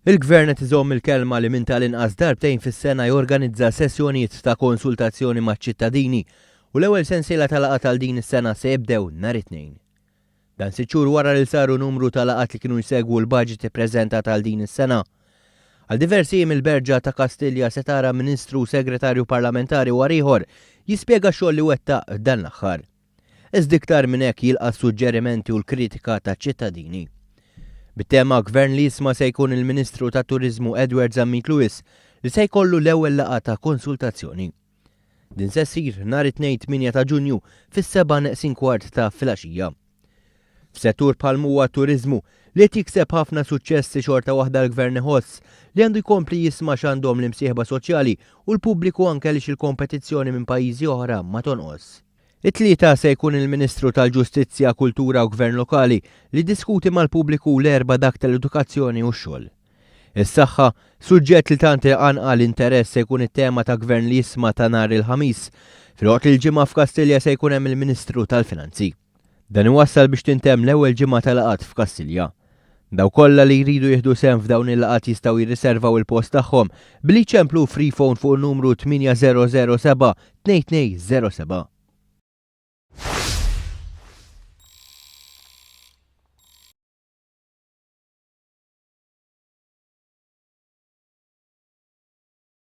Il-Gvern qed iżomm il-kelma li minn tal-inqas darbtejn fis-sena jorganizza sessjonijiet ta' konsultazzjoni maċ-ċittadini u l-ewwel sensiela tal-laqgħat tal din is-sena se jibdew nhar it-tnejn. Dan sitt xhur wara li saru numru ta' laqgħat li kienu jsegwu l-baġit ippreżentat għal din is-sena. Għal diversi jiem il-Berġa ta' Kastilja se tara Ministru Segretarju Parlamentari wara ieħor jispjega xogħol li wettaq dan l-aħħar. Iżda iktar minn hekk jilqa' suġġerimenti u l-kritika taċ-ċittadini. Bit-tema Gvern li jisma' se jkun il-Ministru tat Turiżmu Edward Zammit Lewis li se jkollu l-ewwel laqgħa ta' konsultazzjoni. Din se ssir nhar it-tnejn 8 ta' Ġunju fis-7:15 ta' filgħaxija. F'settur bħal huwa t-turiżmu li qed jikseb ħafna suċċessi xorta waħda l-Gvern iħoss li għandu jkompli jisma' x'għandhom l-imsieħba soċjali u l-pubbliku anke li il-kompetizzjoni minn pajjiżi oħra ma tonqos. It-tlieta se jkun il-Ministru tal-Ġustizzja, Kultura u Gvern Lokali li diskuti mal-pubbliku l-erba' dak tal-edukazzjoni u x-xogħol. Is-saħħa, suġġett li tant għanqa l-interess se jkun it-tema ta' Gvern li jisma' ta' nhar il-ħamis, filwaqt il-ġimgħa f'Kastilja se jkun hemm il-Ministru tal-Finanzi. Dan iwassal biex tintemm l-ewwel ġimgħa tal-laqgħat f'Kastilja. Daw kollha li jridu jieħdu sehem f'dawn il-laqgħat jistgħu jirriservaw il-post tagħhom billi jċemplu free phone fuq il-numru 8007 2207.